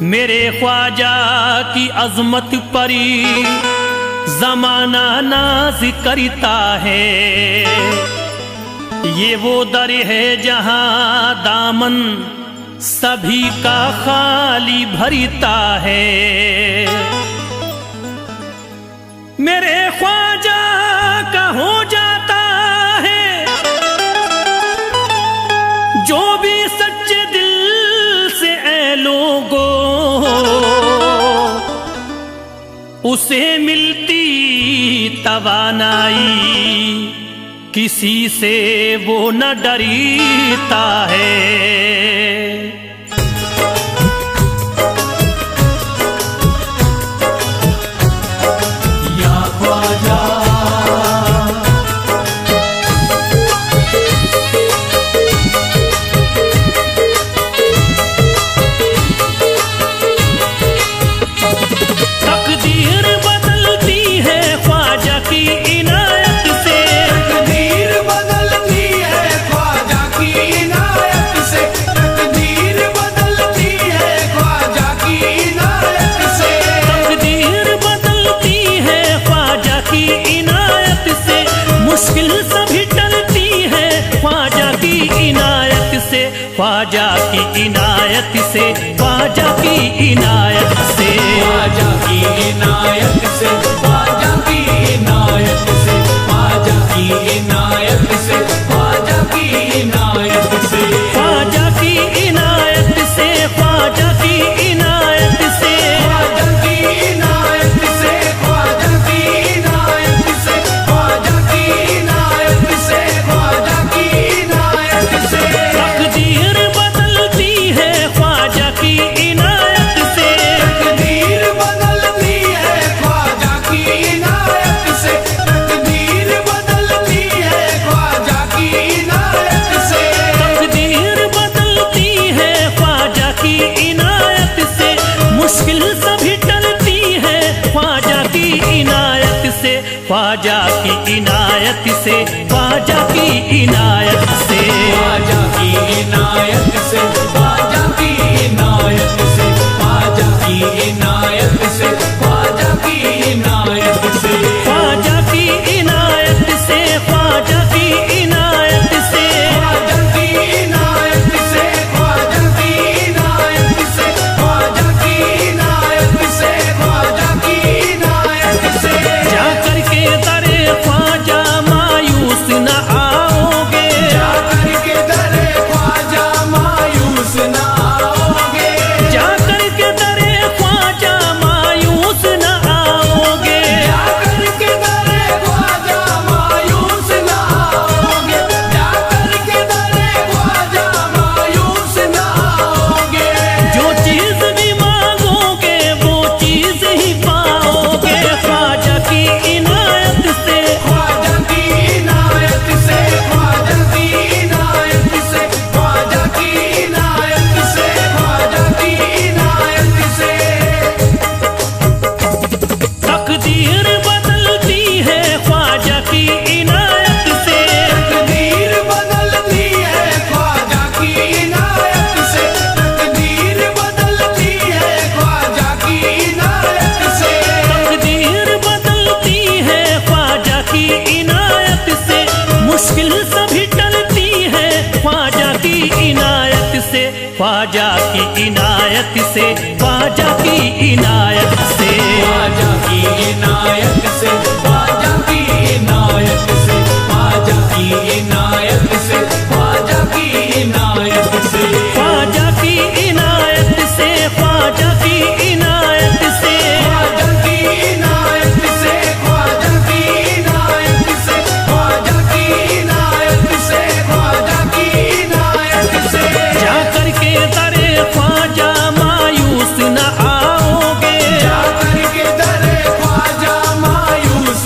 मेरे ख्वाजा की अजमत परी जमाना नाज करता है। ये वो दर है जहां दामन सभी का खाली भरता है। मेरे ख्वाजा का हो जाता है जो भी सच्चे दिल से ऐ लोगो, उसे मिलती तवानाई किसी से वो न डरता है। मुश्किल सभी टलती है ख्वाजा की इनायत से, ख्वाजा की इनायत से, ख्वाजा की इनायत से, ख्वाजा की इनायत से, ख्वाजा की इनायत से, ख्वाजा की इनायत से, ख्वाजा की इनायत से, ख्वाजा की इनायत से, ख्वाजा की इनायत से, ख्वाजा की इनायत से, ख्वाजा की इनायत से, ख्वाजा की इनायत से, ख्वाजा की इनायत से। तकदीर बदलती है ख्वाजा की इनायत से, तकदीर बदलती है ख्वाजा की इनायत से, तकदीर बदलती है ख्वाजा की इनायत से, तकदीर बदलती है ख्वाजा की इनायत से। मुश्किल सभी टलती है ख्वाजा की इनायत से, ख्वाजा की इनायत से, ख्वाजा की इनायत से, ख्वाजा की इनायत से, ख्वाजा की इनायत से, ख्वाजा की इनायत से, ख्वाजा की इनायत से, ख्वाजा की इनायत से, ख्वाजा की इनायत से, ख्वाजा की इनायत से, ख्वाजा की इनायत से, ख्वाजा की इनायत से, ख्वाजा की इनायत से। जाकर के दरे ख्वाजा मायूस न आओगे, जाकर के दरे ख्वाजा मायूस न आओगे, जाकर के दरे ख्वाजा मायूस न आओगे, जाकर के दरे ख्वाजा मायूस न आओगे, जाकर के दरे ख्वाजा मायूस न आओगे। जो चीज भी मांगोगे वो चीज ही पाओगे। ख्वाजा की इनायत से, ख्वाजा की इनायत से, ख्वाजा की इनायत से, ख्वाजा की इनायत से, ख्वाजा की इनायत से। तकदीर बदलती है ख्वाजा की इनायत से, तकदीर बदलती है ख्वाजा की इनायत से, तकदीर बदलती है ख्वाजा की इनायत से, तकदीर बदलती है ख्वाजा की इनायत से। मुश्किल सभी टलती है ख्वाजा की इनायत से, ख्वाजा की इनायत से, ख्वाजा की इनायत से, ख्वाजा की इनायत से, ख्वाजा की इनायत से, ख्वाजा की इनायत से, ख्वाजा की इनायत से, ख्वाजा की इनायत से, ख्वाजा की इनायत से, ख्वाजा की इनायत से, ख्वाजा की इनायत से, ख्वाजा की इनायत से, ख्वाजा की इनायत से। जाकर के दरे ख्वाजा मायूस न आओगे, जाकर के दरे ख्वाजा मायूस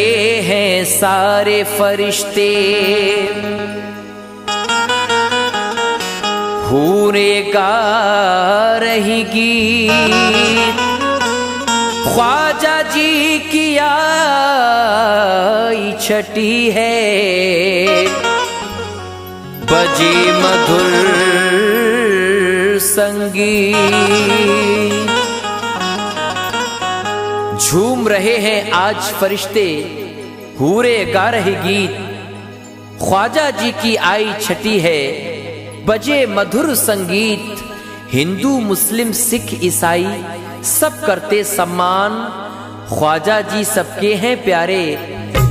रहे हैं सारे फरिश्ते, हूरे गा रही गीत, ख्वाजा जी की आई छठी है, बजे मधुर संगीत। झूम रहे हैं आज फरिश्ते, हूरे गा रहे गीत, ख्वाजा जी की आई छठी है, बजे मधुर संगीत। हिंदू मुस्लिम सिख ईसाई सब करते सम्मान, ख्वाजा जी सबके हैं प्यारे,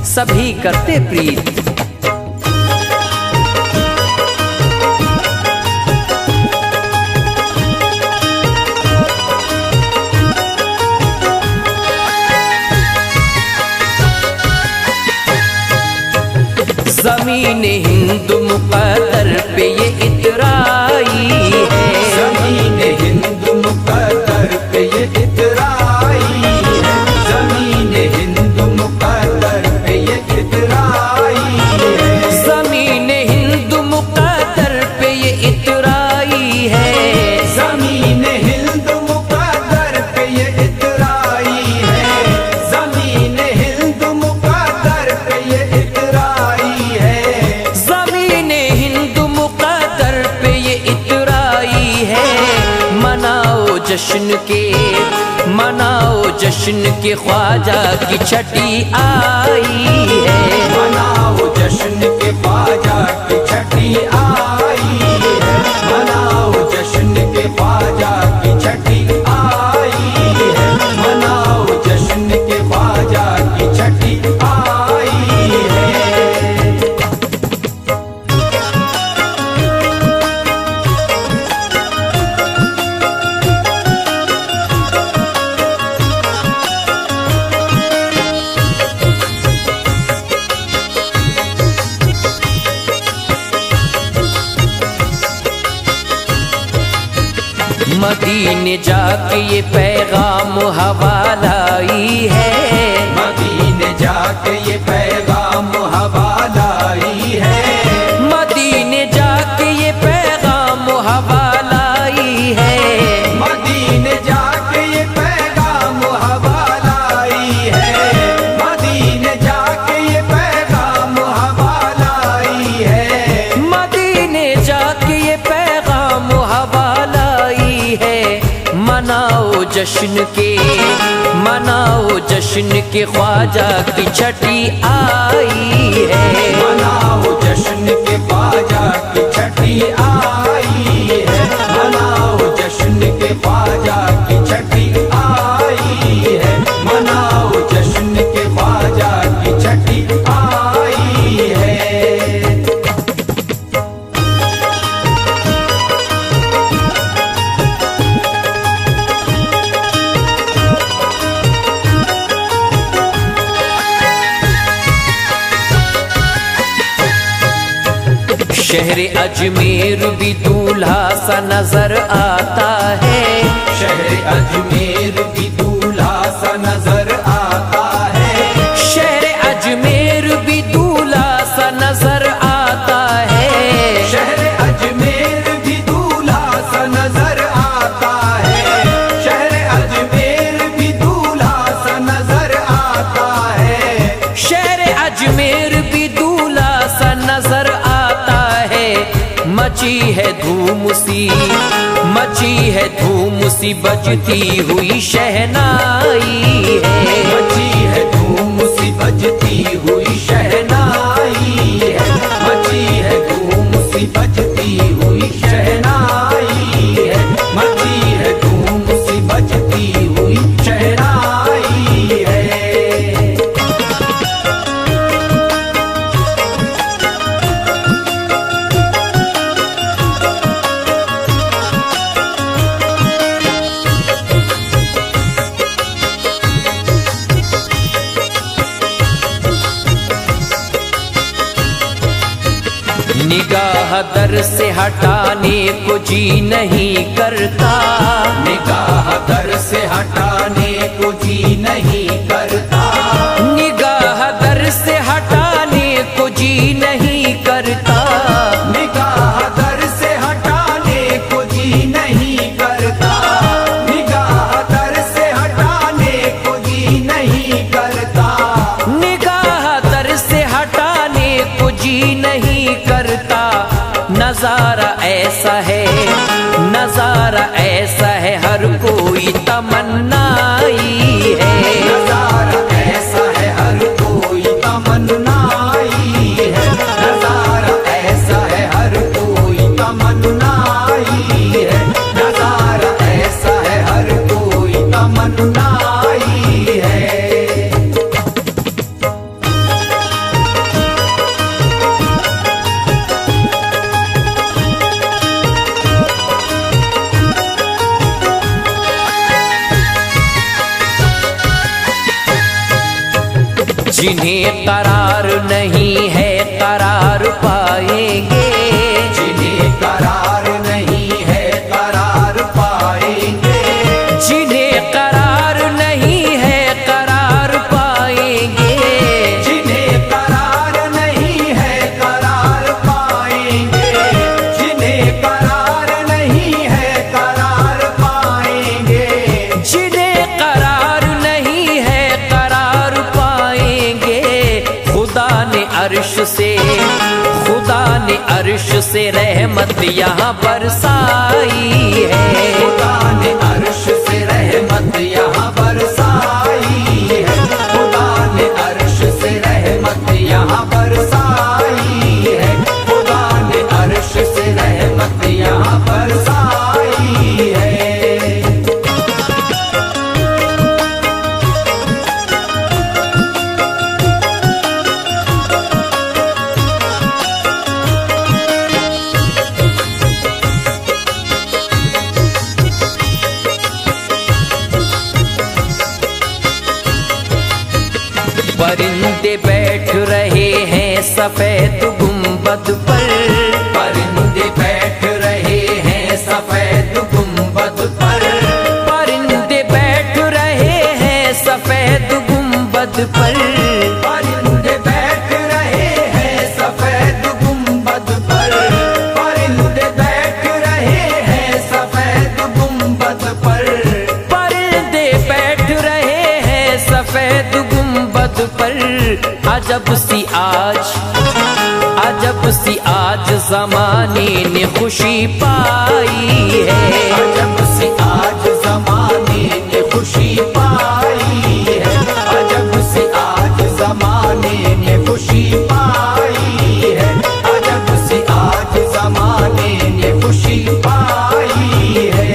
सभी करते प्रीत। ज़मीन हिंद मुक़द्दर पे ये इतराई है, ज़मीन हिंद मुक़द्दर पे ये इतराई है, ज़मीन हिंद मुक़द्दर पे ये इतराई है, ज़मीन हिंद मुक़द्दर पे ये इतराई है, ज़मीन हिंद मुक़द्दर पे ये इतराई है, ज़मीन हिंद मुक़द्दर पे ये इतराई है, ज़मीन हिंद मुक़द्दर पे ये इतराई है। मनाओ जश्न के ख्वाजा की छठी आई है, मनाओ जश्न के ख्वाजा की छठी आई है, मनाओ जश्न के ख्वाजा की छठी आई है, मनाओ जश्न के ख्वाजा की छठी आई है। मदीने जाके ये पैगाम हवालाई है, मदीने जाके ये पैगाम हवालाई है, मदीने जाके ये पैगाम हवालाई है, मदीने जाके ये पैगाम हवालाई है, मदीने जाके ये पैगाम हवालाई है, मदीने जाके ये पैगाम हवालाई है। मनाओ जश्न के ख्वाजा की छठी आई है, मनाओ जश्न के ख्वाजा की छठी आई है, मनाओ जश्न के ख्वाजा की छठी आई है, मनाओ जश्न के ख्वाजा की छठी आई है। शहर अजमेर भी दूल्हा सा नजर आता है, शहर अजमेर भी दूल्हा सा नजर आता है, शहर अजमेर भी दूल्हा सा नजर आता है, शहर अजमेर भी दूल्हा सा नजर आता है, शहर अजमेर भी दूल्हा सा नजर आता है, शहर अजमेर भी दूल्हा सा नजर आता है। मची है धूम सी बजती हुई शहनाई है, मची है धूम सी बजती हुई शहनाई है, मची है धूम सी बजती हुई शहनाई है, मची है धूम सी बजती हुई शहनाई है। निगाह दर से हटाने को जी नहीं करता, निगाह दर से हटाने को जी नहीं करता, निगाह दर तमन्नाई है। नजारा ऐसा है हर कोई तमन्नाई है, नजारा ऐसा है हर कोई तमन्नाई है, नजारा ऐसा है हर कोई तमन्नाई है। जिन्हें करार नहीं है करार पाएंगे, जिन्हें करार नहीं है करार पाएंगे, जिन्हें करार नहीं है करार पाएंगे, जिन्हें करार नहीं है करार पाएंगे, जिन्हें करार नहीं है करार पाएंगे, जिन्हें करार नहीं है करार पाएंगे। खुदा ने अर्श से रहमत यहाँ बरसाई है। खुदा ने अर्श से रहमत यहाँ बरसाई है, खुदा ने अर्श से रहमत यहाँ बरसाई है, खुदा ने अर्श से रहमत यहाँ बरसाई है। परिंदे बैठ रहे हैं सफेद गुंबद पर, परिंदे बैठ रहे हैं सफेद गुंबद पर, परिंदे बैठ रहे हैं सफेद गुंबद पर, परिंदे बैठ रहे हैं सफेद गुंबद पर, परिंदे बैठ रहे हैं सफेद गुंबद पर, परिंदे बैठ रहे हैं सफेद गुंबद पर। अजब सी आज ज़माने ने खुशी पाई है। अजब सी आज ज़माने ने खुशी पाई है, अजब सी आज ज़माने ने खुशी पाई है, अजब सी आज ज़माने ने खुशी पाई है।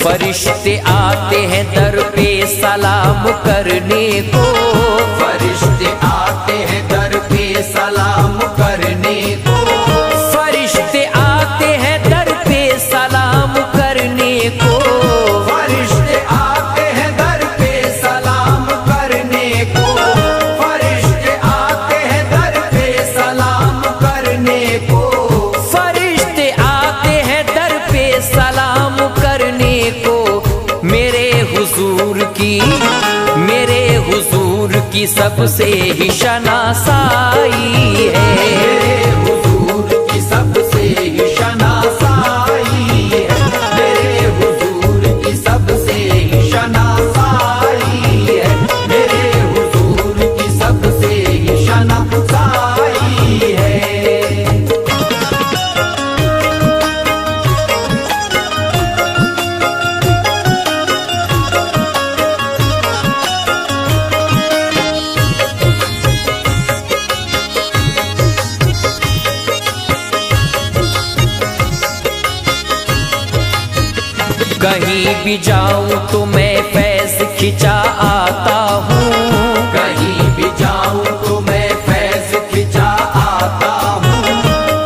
फरिश्ते आते हैं दर पे सलाम करने को, फरिश्ते आते हैं दर पे सलाम करने को, फरिश्ते आते हैं दर पे सलाम करने को, फरिश्ते आते हैं दर पे सलाम करने को, फरिश्ते आते हैं दर पे सलाम करने को, फरिश्ते आते हैं दर पे सलाम करने को। मेरे हुजूर की सबसे ही शनासाई है। मेरे हुजूर की सबसे ही शनासाई है, मेरे हुजूर की सबसे ही शनासाई है, मेरे हुजूर की सबसे ही शनासाई है। कहीं भी जाऊं तो मैं फैज खिंचा आता हूँ, कहीं भी जाऊं तो मैं फैज खिंचा आता हूँ,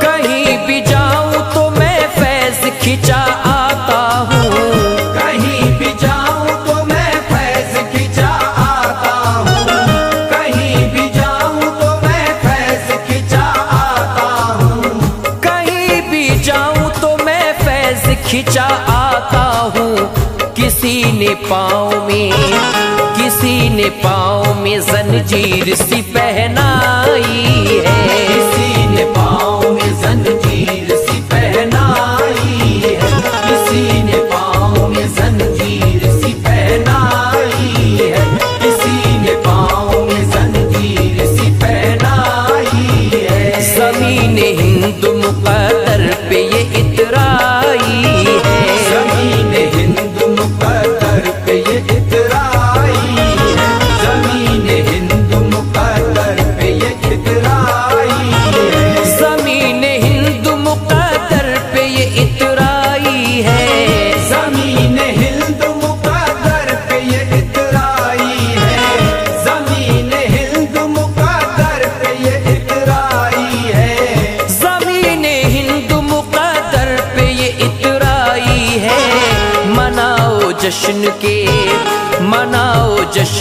कहीं भी जाऊं तो मैं फैज खिंचा आता हूँ, कहीं भी जाऊं तो मैं फैज खिंचा आता हूँ, कहीं भी जाऊं तो मैं फैज खिंचा आता हूँ, कहीं भी जाऊं तो मैं फैज खिंचा आता हूँ। किसी ने पाँव में जंजीर सी पहनाई है, किसी ने पाँव में जंजीर सी पहनाई है, किसी ने पाँव में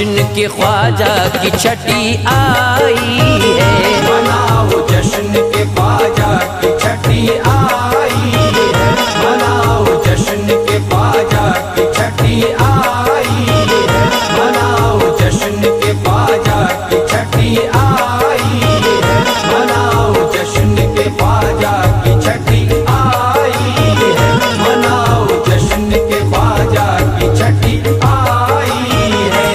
जश्न के ख्वाजा की छठी आई है। मनाओ जश्न के ख्वाजा की छठी आई है। मनाओ जश्न के ख्वाजा की छठी आई है। मनाओ जश्न के ख्वाजा की छठी आई है। मनाओ जश्न के ख्वाजा की छठी आई है। मनाओ जश्न के ख्वाजा की छठी आई है।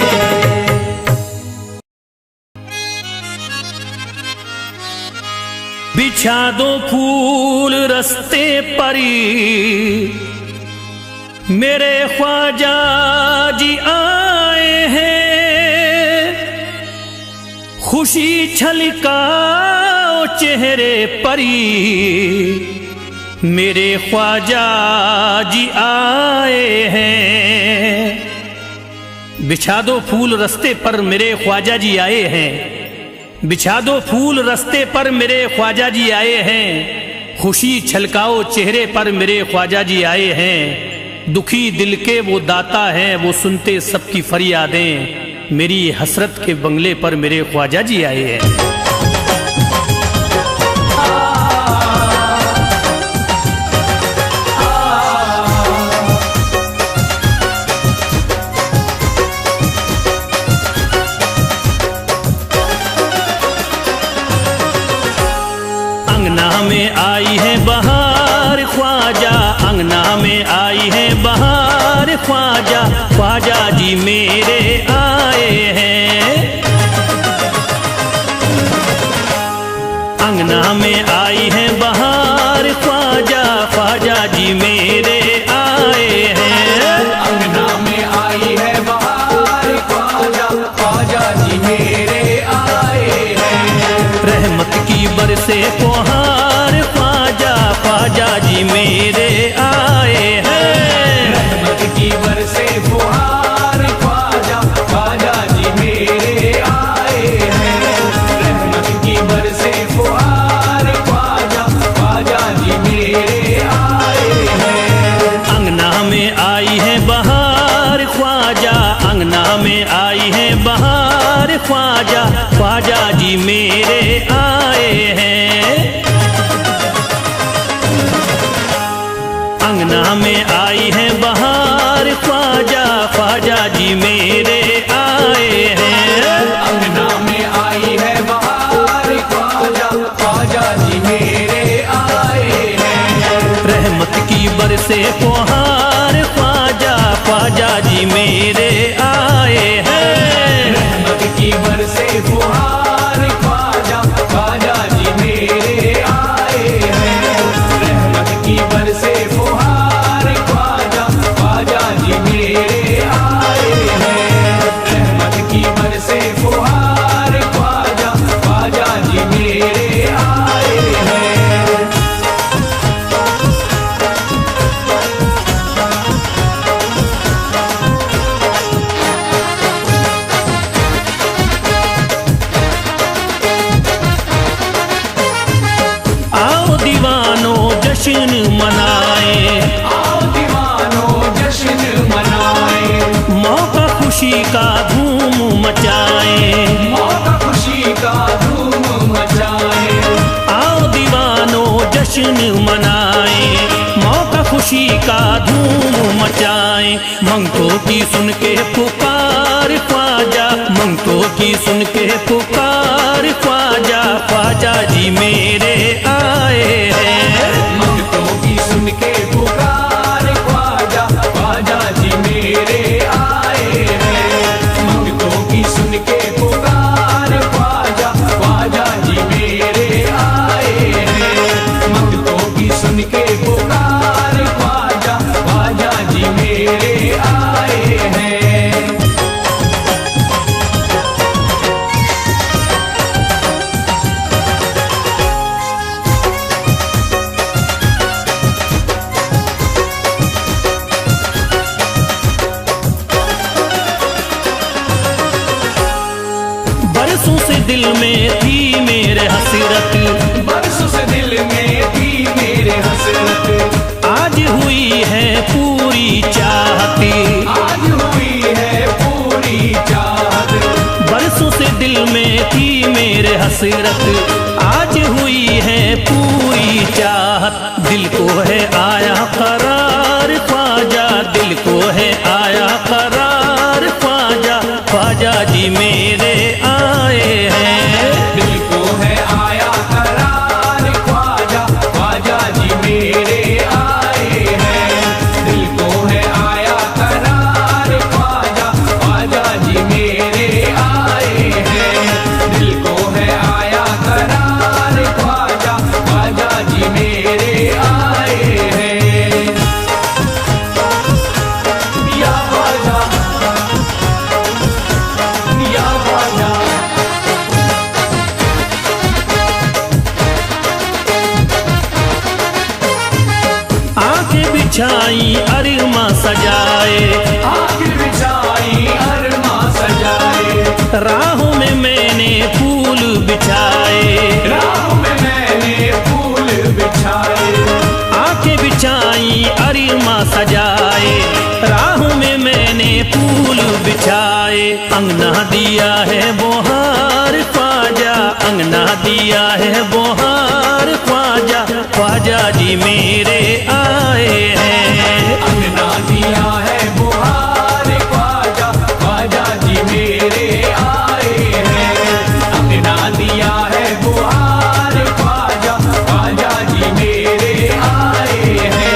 बिछा दो फूल रस्ते परी, मेरे ख्वाजा जी आए हैं। खुशी छलकाओ चेहरे परी, मेरे ख्वाजा जी आए हैं। बिछा दो फूल रस्ते पर मेरे ख्वाजा जी आए हैं। बिछा दो फूल रस्ते पर मेरे ख्वाजा जी आए हैं। खुशी छलकाओ चेहरे पर मेरे ख्वाजा जी आए हैं। दुखी दिल के वो दाता हैं, वो सुनते सबकी फरियादें। मेरी हसरत के बंगले पर मेरे ख्वाजा जी आए हैं। अंगना में आई है बहार ख्वाजा, अंगना में आई है बहार ख्वाजा, ख्वाजा जी मेरे आए हैं। अंगना में आई है बहार ख्वाजा, ख्वाजा जी मेरे आए हैं। अंगना में आई है बहार ख्वाजा, ख्वाजा जी मेरे आए हैं। रहमत की बरसे फुहार ख्वाजा, ख्वाजा जी मेरे आए हैं। रहमत की बरसे फुहार ख्वाजा, ख्वाजा जी मेरे आए हैं। रहमत की बरसे फुहार ख्वाजा, ख्वाजा जी मेरे आए हैं। अंगना में आई है बहार ख्वाजा, अंगना में आई है बहार ख्वाजा, ख्वाजा जी मेरे आए हैं। अंगना में आई है बहार ख्वाजा, ख्वाजा जी मेरे आए हैं। अंगना में आई है बहार ख्वाजा, ख्वाजा जी मेरे आए हैं। रहमत की बरसे फुहार ख्वाजा, ख्वाजा जी मेरे आए हैं। रहमत की बरसे फुहार ख्वाजा, ख्वाजा जी मेरे आए हैं। रहमत की बरसे फुहार ख्वाजा, ख्वाजा जी मेरे आए हैं। रहमत की बरसे फुहार ख्वाजा, ख्वाजा जी मेरे आए हैं। आओ दीवानो जश्न मनाए, आओ दीवानो जश्न मनाए। मौका खुशी का धूम मचाए। मौका खुशी का धूम मचाए। आओ दीवानो जश्न मनाए, मौका खुशी का धूम मचाए। मंगतों की सुन के पुकार ख्वाजा, मंगतों की सुन के पुकार ख्वाजा, ख्वाजा जी मेरे आए हैं। मंगतों की सुन के पुकार ख्वाजा, ख्वाजा जी मेरे आए हैं। मंगतों की सुन के पुकार ख्वाजा, ख्वाजा जी मेरे आए हैं। मंगतों की सुन के पुकार ख्वाजा, ख्वाजा जी मेरे आए हैं। बरसों से दिल में थी मेरे हसरत, बरसों से दिल में थी मेरे हसरत। आज हुई है पूरी चाहती। आज हुई है पूरी चाहत। थी मेरे हसरत, आज हुई है पूरी चाहत। दिल को है आया करार ख्वाजा, दिल को है आया करार ख्वाजा, ख्वाजा जी मेरे आए हैं। दिल को है आया करार ख्वाजा, ख्वाजा जी मेरे आए हैं। दिल को है आया करार ख्वाजा, ख्वाजा जी मेरे आए हैं। दिल को है आया करार ख्वाजा, ख्वाजा जी मेरे आए हैं। या ख्वाजा, या ख्वाजा। आंखें बिछाई अरमा सजाए, आखिर बिछाई अरमा सजाए, राहों में मैंने फूल बिछाए, राहों में मैंने फूल बिछाए। आंखें बिछाई अरमा सजाए, राहों में मैंने फूल बिछाए। अंगना दिया है बोहार ख्वाजा, अंगना दिया है बोहार ख्वाजा, ख्वाजा जी मेरे आए हैं। अंगना दिया है बुहार ख्वाजा, ख्वाजा जी मेरे आए हैं। अंगना दिया है बुहार ख्वाजा, ख्वाजा जी मेरे आए हैं।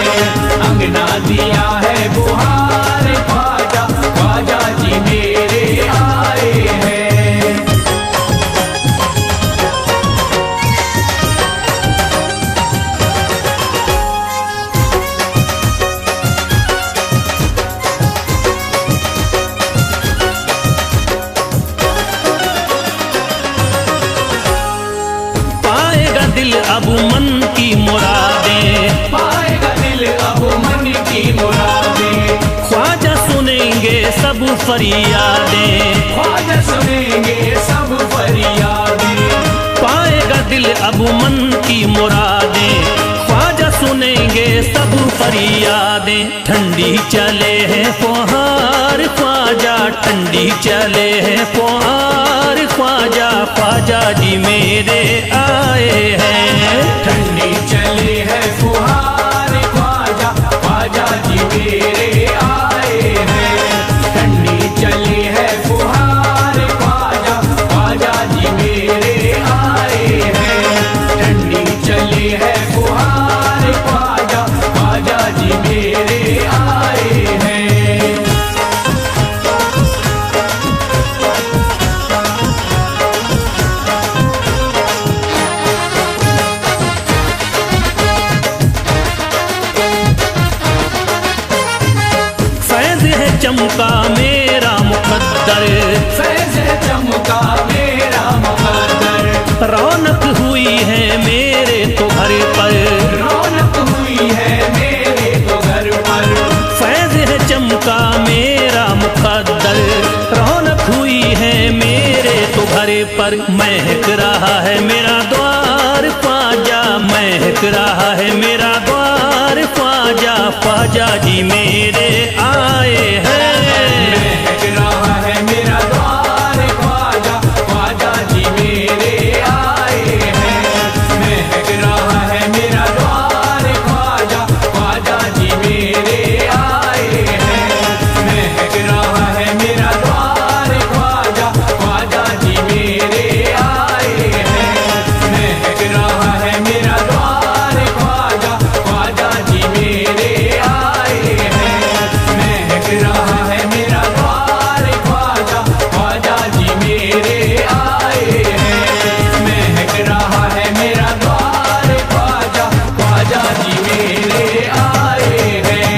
अंगना दिया है बुहार ख्वाजा, ख्वाजा जी मेरे आए हैं। पाएगा दिल अब मन की मुरादें, पाएगा दिल अब मन की मुरादें, ख्वाजा सुनेंगे सब फरियादें। ख्वाजा सुनेंगे सब फरियादें। पाएगा दिल अब मन की मुरादें, ख्वाजा सुनेंगे सब फरियादें। ठंडी चले हैं फुहार ख्वाजा, ठंडी चले हैं फुहार ख्वाजा, ख्वाजा जी मेरे आए हैं। ठंडी चले है फुहार ख्वाजा, ख्वाजा जी मेरे आए हैं। ठंडी चली है फुहार ख्वाजा, ख्वाजा जी मेरे आए हैं। ठंडी चली है फुहार ख्वाजा, ख्वाजा जी मेरे आए हैं। फैज है चमका मेरा मुकद्दर, फैज़ है चमका मेरा मुकद्दर, रौनक हुई है मेरे तो घर पर। रौनक हुई है मेरे तो घर पर। फैज है चमका मेरा मुकद्दर, रौनक हुई है मेरे तो घर पर। महक रहा है मेरा द्वार ख्वाजा, महक रहा है मेरा द्वार ख्वाजा, ख्वाजा जी मेरे आए हैं। महक रहा है मेरा द्वार ख्वाजा, ख्वाजा जी मेरे आए हैं। महक रहा है मेरा द्वार ख्वाजा, ख्वाजा जी मेरे आए हैं। महक रहा है मेरा द्वार ख्वाजा, ख्वाजा जी मेरे आए हैं। महक रहा है मेरा द्वार ख्वाजा, ख्वाजा जी मेरे आए हैं। महक रहा है मेरा द्वार ख्वाजा, ख्वाजा जी मेरे आए हैं। महक रहा है मेरा द्वार ख्वाजा, ख्वाजा जी मेरे आए हैं।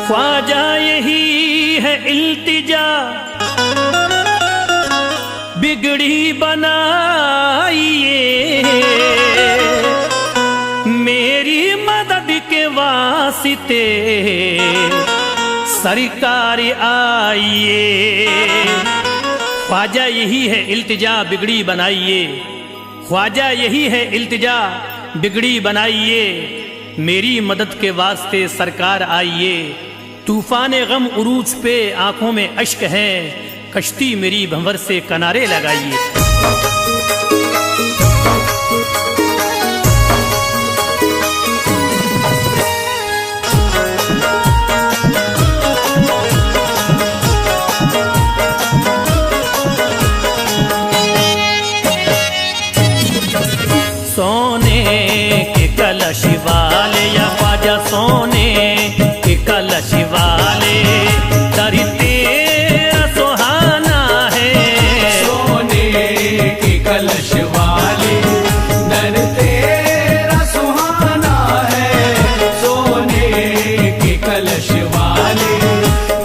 ख्वाजा यही है इल्तिजा, बिगड़ी बनाइए, मेरी मदद के वास्ते सरकार आइए। ख्वाजा यही है इल्तिजा बिगड़ी बनाइए, ख्वाजा यही है इल्तिजा बिगड़ी बनाइए, मेरी मदद के वास्ते सरकार आइए। तूफान गम उरूज पे आंखों में अश्क है, कश्ती मेरी भंवर से किनारे लगाइए। सोने के कलश वाले या ख्वाजा सोने के कलश वाले, दर तेरा सुहाना है। सोने के कलश वाले दर तेरा सुहाना है। सोने के कलश वाले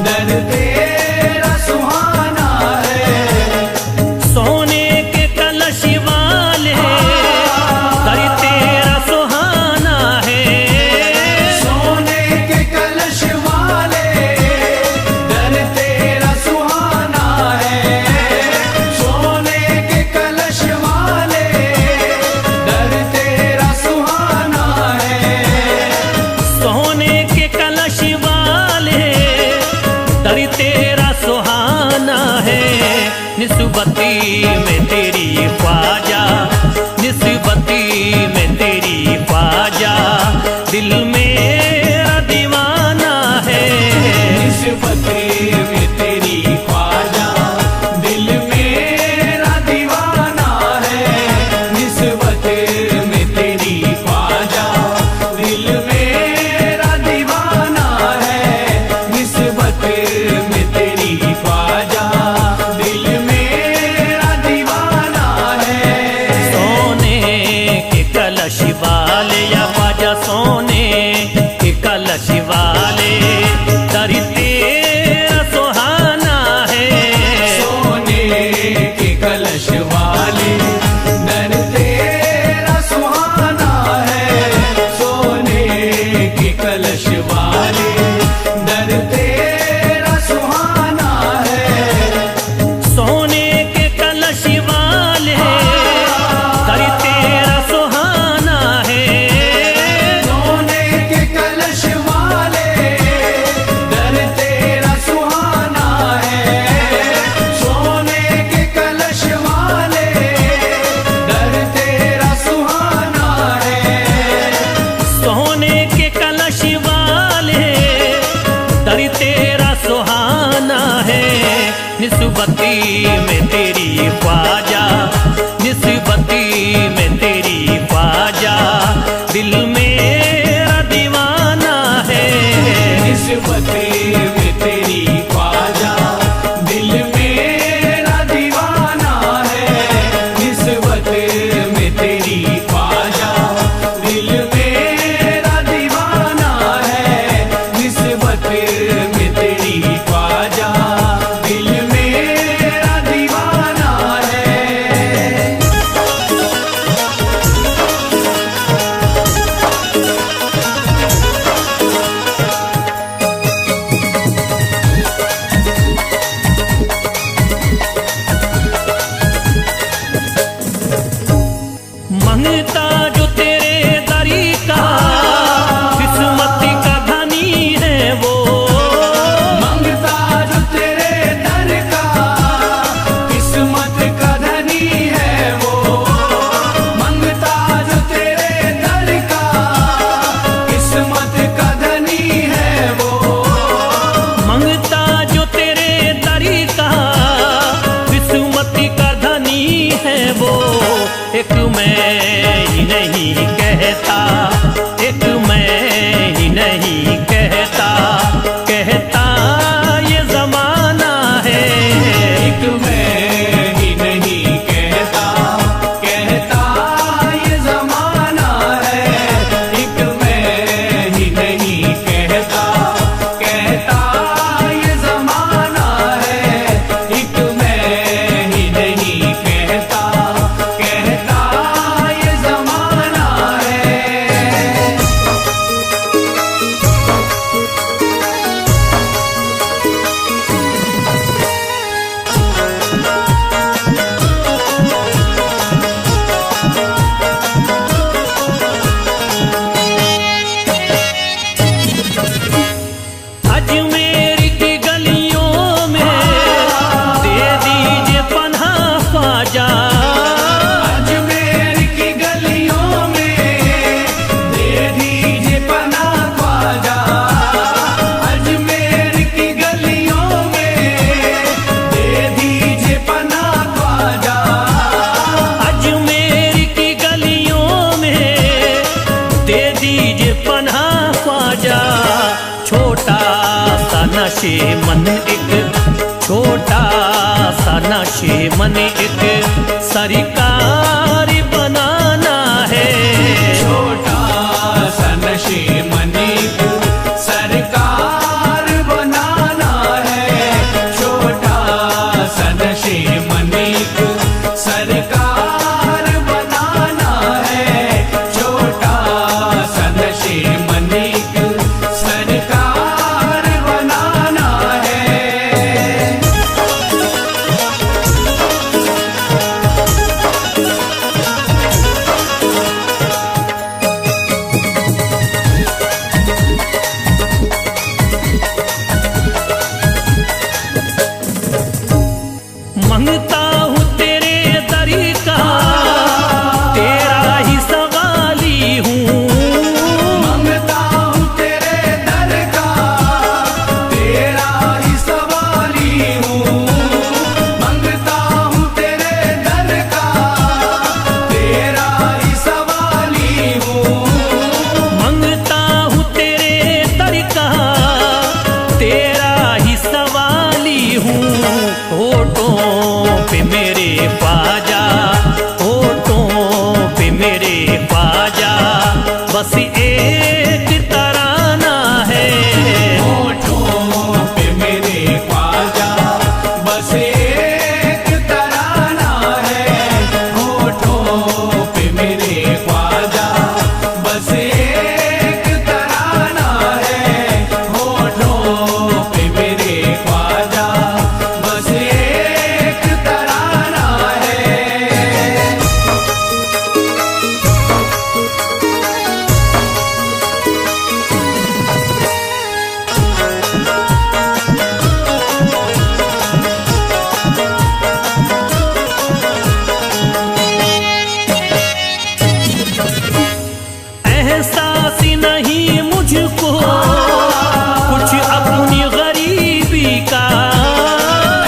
दर तेरा सुहाना है। सोने के कलश वाले दर तेरा सुहाना है। सोने के कलश वाले दर तेरा सुहाना है। सोने के कलश वाले दर तेरा सुहाना है। सोने के कलश वाले दर तेरा सुहाना है। निस्बती में तेरी ख्वाजा, निस्बती में तेरी ख्वाजा, दिल मेरा दीवाना है। निस्बते में तेरी ख्वाजा, दिल मेरा दीवाना है। निस्बते में तेरी ख्वाजा, दिल मेरा दीवाना है। निस्बते में तेरी ख्वाजा, दिल मेरा दीवाना है। सोने के कलश वाले या ख्वाजा सोने के कलश वाले, दर तेरा सुहाना है। सोने के कलश वाले दर तेरा सुहाना है। सोने के कलश वाले दर तेरा सुहाना है। सोने के कलश वाले दर तेरा सुहाना है। सोने के कलश वाले दर तेरा सुहाना है। सोने के कलश वाले दर तेरा सुहाना है। सोने के कलश वाले दर तेरा सुहाना है। निस्बती में तेरी ख्वाजा, निस्बती में तेरी ख्वाजा, दिल मेरा दीवाना है। निस्बते में तेरी ख्वाजा, दिल मेरा दीवाना है। निस्बते में तेरी ख्वाजा, दिल मेरा दीवाना है। निस्बते में तेरी ख्वाजा, दिल मेरा दीवाना है। मंगता जो तेरे दरी का, किस्मत का धनी है वो। मंगता जो तेरे दर का, किस्मत का धनी है वो। मंगता जो तेरे दर का, किस्मत का धनी है वो। मंगता जो तेरे दरी का, किस्मत का धनी है वो। एक मैं ही नहीं कहता, एक मैं ही नहीं कहता, कहता ये जमाना है। एक मैं ही नहीं कहता, कहता ये जमाना है। एक मैं ही नहीं कहता, कहता ये जमाना है। एक मैं ही नहीं कहता, कहता ये जमाना है। नशे मन एक छोटा सा नशे मन एक सरकार बनाना है। छोटा सा नशे मन एक सरकार बनाना है। छोटा सा नशे मन एक सरकार बनाना है। छोटा सा नशे मन एक सरकार बनाना है। मंगता हूँ तेरे दर का, तेरा ही सवाली हूँ। मंगता हूँ तेरे दर का, तेरा ही सवाली हूँ। मंगता हूँ तेरे दर का, तेरा ही सवाली हूँ। मंगता हूँ तेरे दर का, तेरा ही सवाली हूँ। होठों पे मेरे ख्वाजा, होठों पे मेरे ख्वाजा, बस एक तराना है। होठों पे मेरे ख्वाजा, बस एक तराना है। होठों पे मेरे ख्वाजा, बस एक तराना है। होठों पे मेरे ख्वाजा, बस एक तराना है। एहसास नहीं मुझको कुछ अपनी गरीबी का।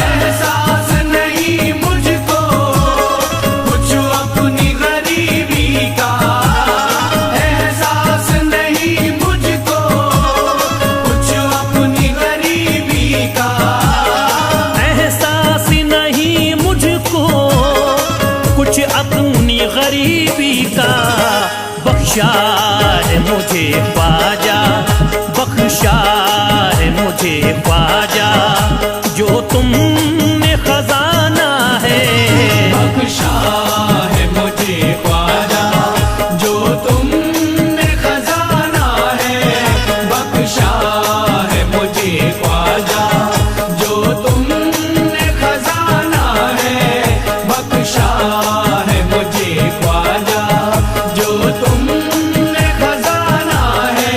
एहसास नहीं मुझको कुछ अपनी गरीबी का। एहसास नहीं मुझको कुछ अपनी गरीबी का। एहसास नहीं मुझको कुछ अपनी गरीबी का। बख्शा है मुझे ख्वाजा, बख्शा है मुझे ख्वाजा, जो तुमने खजाना है। बख्शा है मुझे ख्वाजा, जो तुमने खजाना है। बख्शा है मुझे ख्वाजा, जो तुमने खजाना है। बख्शा है मुझे ख्वाजा, जो तुमने खजाना है।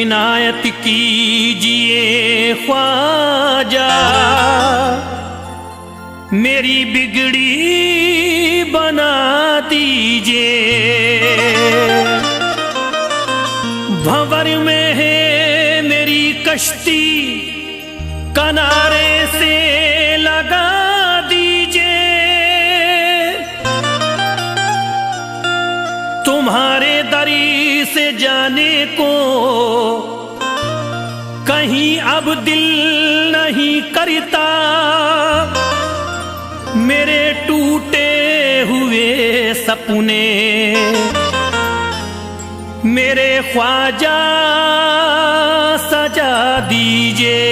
इनायत कीजिए ख्वाजा, मेरी बिगड़ी बना दीजिए। भंवर में है मेरी कश्ती, किनारे से लगा दीजिए। तुम्हारे दरी से जाने को कहीं अब दिल नहीं करता, मेरे टूटे हुए सपने मेरे ख्वाजा सजा दीजिए।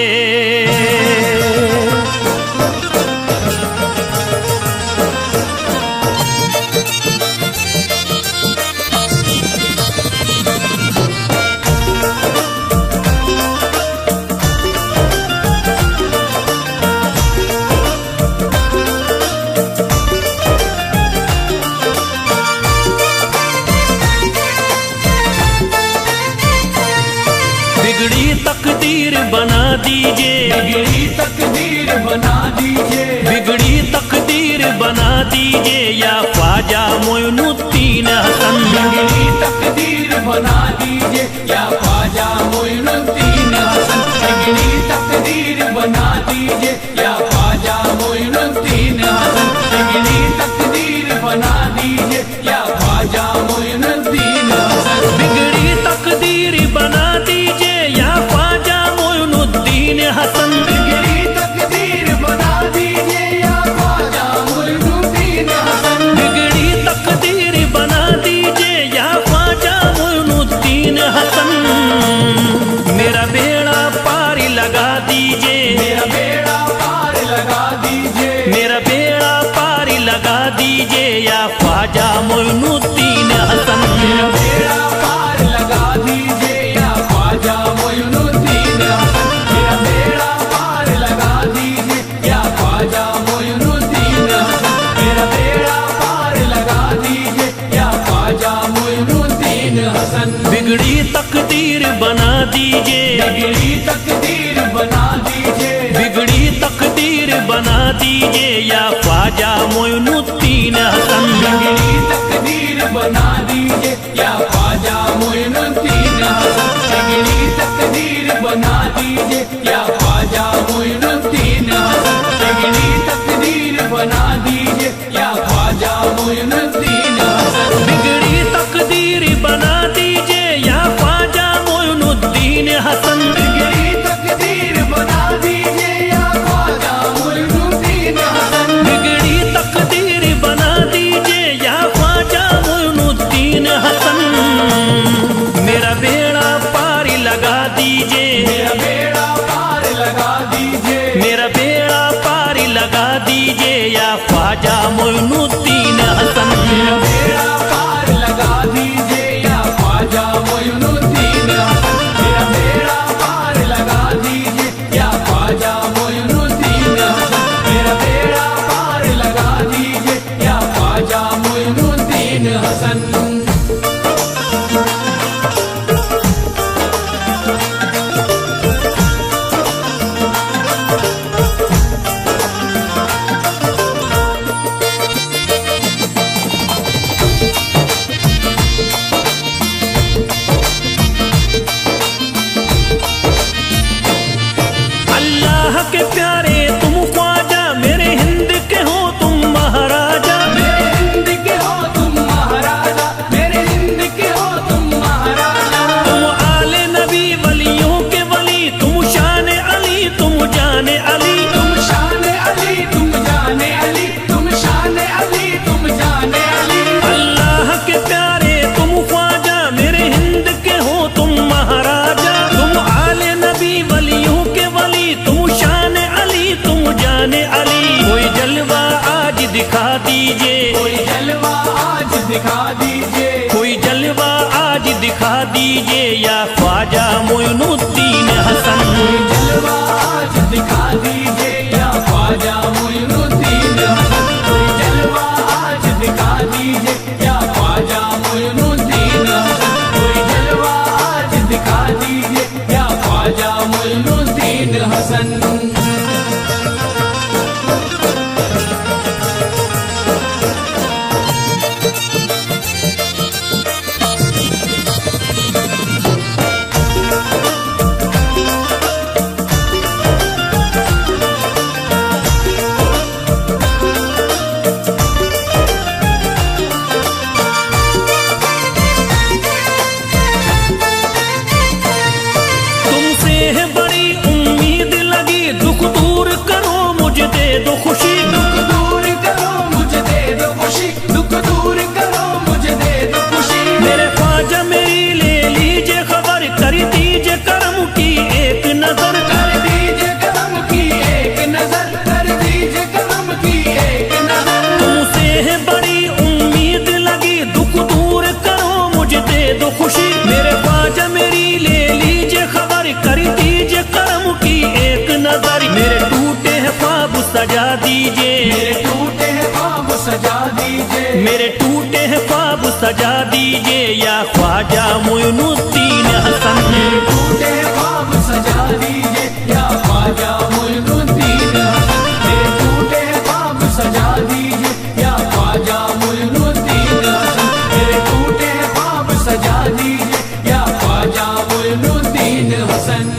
बिगड़ी तकदीर बना दीजिए, बिगड़ी तकदीर बना दीजिए, बिगड़ी तकदीर बना दीजिए या ख्वाजा मोइनुद्दीन हसन। बिगड़ी तकदीर बना दीजिए या ख्वाजा मोइनुद्दीन हसन। बिगड़ी तकदीर बना दीजिए या ख्वाजा मोइनुद्दीन हसन। बिगड़ी तकदीर बना दीजिए या ख्वाजा मोइनुद्दीन हसन। बिगड़ी तकदीर बना दीजिए या ख्वाजा मोइनुद्दीन हसन। बिगड़ी तकदीर बना दीजिए या ख्वाजा मोइनुद्दीन हसन। बिगड़ी तकदीर बना दीजिए या ख्वाजा मोइनुद्दीन हसन। मेरा बेड़ा पार लगा दीजिए, मेरा बेड़ा पार लगा दीजिए, मेरा बेड़ा पार लगा दीजिए या ख्वाजा मोइनुद्दीन हसन। मेरा बेड़ा पार लगा दीजिए या ख्वाजा मोइनुद्दीन हसन। मेरा बेड़ा पार लगा दीजिए या ख्वाजा मोइनुद्दीन हसन। मेरा बेड़ा पार लगा दीजिए या ख्वाजा मोइनुद्दीन हसन। बिगड़ी तकदीर बना दीजिए, बिगड़ी तकदीर बना दीजिए, बिगड़ी तकदीर बना दीजिए या ख्वाजा मोइनुद्दीन हसन। बिगड़ी तकदीर बना दीजिए या ख्वाजा मोइनुद्दीन हसन। बिगड़ी तकदीर बना दीजिए या ख्वाजा मोइनुद्दीन हसन। बिगड़ी तकदीर बना दीजिए या ख्वाजा मोइनुद्दीन हसन। बिगड़ी तकदीर बना दीजिए या ख्वाजा मोइनुद्दीन हसन। बिगड़ी तकदीर बना दीजिए या ख्वाजा मोइनुद्दीन हसन। बिगड़ी तकदीर बना दीजिए या ख्वाजा मोइनुद्दीन हसन। मेरा बेड़ा पार लगा दीजिए, मेरा बेड़ा पार लगा दीजिए, मेरा बेड़ा पार लगा दीजिए या ख्वाजा मोइनुद्दीन हसन। मेरा बेड़ा पार लगा दीजिए या ख्वाजा मोइनुद्दीन हसन। मेरा बेड़ा पार लगा दीजिए या ख्वाजा मोइनुद्दीन हसन। मेरा बेड़ा पार लगा दीजिए या ख्वाजा मोइनुद्दीन हसन। अल्लाह के प्यारे तुम ख्वाजा, मेरे हिंद के हो तुम महाराजा। मेरे हिंद के हो तुम महाराजा, मेरे हिंद के हो तुम महाराजा। तुम आले नबी वलियों के वली, तुम शान अली तुम जाने अली। तुम शान अली तुम जाने अली, तुम शान अली तुम जाने अली। अल्लाह के प्यारे तुम ख्वाजा, मेरे हिंद के हो तुम महाराजा। तुम आले नबी वलियों के वली, तुम शान अली तुम जाने अली। कोई जलवा आज दिखा दीजिए, कोई जलवा आज दिखा दीजिए, कोई जलवा आज दिखा दीजिए या ख्वाजा मोइनुद्दीन हसन। कोई जलवा आज दिखा दीजिए या ख्वाजा मोइनुद्दीन हसन। कोई जलवा आज दिखा दीजिए या ख्वाजा मोइनुद्दीन हसन। कोई जलवा आज दिखा दीजिए दीजिए, मेरे टूटे हैं ख्वाब सजा दीजिए, मेरे टूटे हैं ख्वाब सजा दीजिए या ख्वाजा मोइनुद्दीन हसन। मेरे टूटे हैं ख्वाब सजा दीजिए या ख्वाजा मोइनुद्दीन हसन। मेरे टूटे हैं ख्वाब सजा दीजिए या ख्वाजा मोइनुद्दीन हसन। मेरे टूटे हैं ख्वाब सजा दीजिए या ख्वाजा मोइनुद्दीन हसन।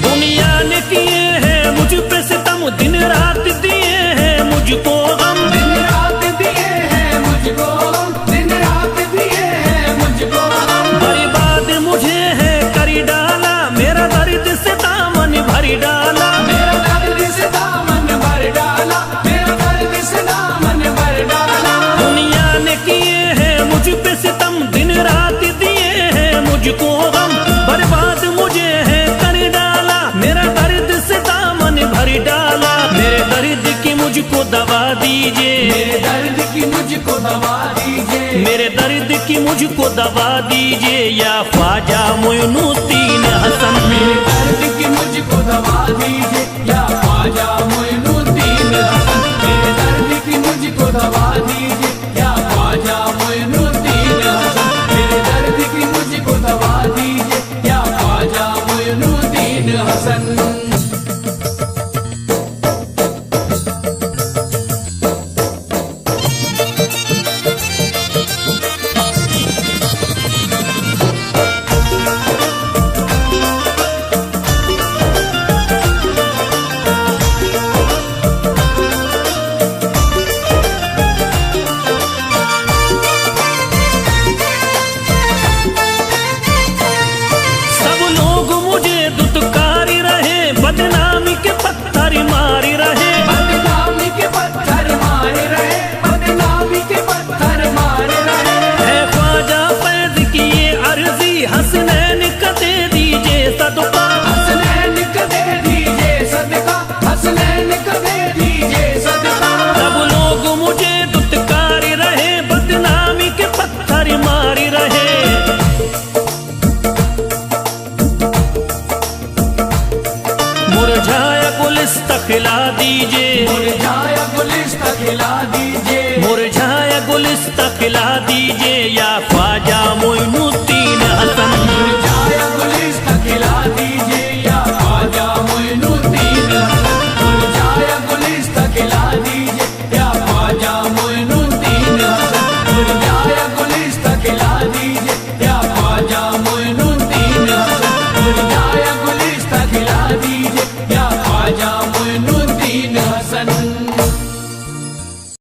दुनिया ने किए हैं मुझ पे सितम, दिन रात दिए हैं मुझको गम, दिन रात दिए हैं मुझको गम, दिन रात दिए हैं मुझको गम। बर्बाद मुझे है करी डाला, मेरा दर्द से दामन भरी डाला, मेरा दर्द से दामन भर डाला, मेरा दर्द से दामन भर डाला। दुनिया ने किए हैं मुझ पे सितम, दिन रात दिए हैं मुझको गम, बर्बाद मुझे है कर डाला, मेरा दर्द से दामन भरी डाला। मेरे दर्द की मुझको दवा दीजिए, मेरे दर्द की मुझको दवा दीजिए, मेरे दर्द की मुझको दवा दीजिए या ख्वाजा मोइनुद्दीन हसन। मेरे दर्द की मुझको दवा दीजिए या ख्वाजा मोइनुद्दीन हसन। मेरे दर्द की मुझको दवा दीजिए या ख्वाजा मोइनुद्दीन हसन। मेरे दर्द की मुझको दवा दीजिए या ख्वाजा मोइनुद्दीन हसन। सब लोग मुझे दुत्कारी रहे, बदनामी के पत्थर मारी रहे, बदनामी के पत्थर मारे रहे, बदनामी के पत्थर मारे रहे। है ख्वाजा फैज की ये अर्जी, हसनैन का दे दीजिए सदका, हसनैन का दे दीजिए सदका, हसनैन का दे दीजिए सदका। सब लोग मुझे दुत्कारी रहे, बदनामी के पत्थर मारी रहे। मुरझाया गुलिस्ता खिला दीजिए, मुरझाया गुलिस्ता खिला दीजिए, मुरझाया गुलिस्ता खिला दीजिए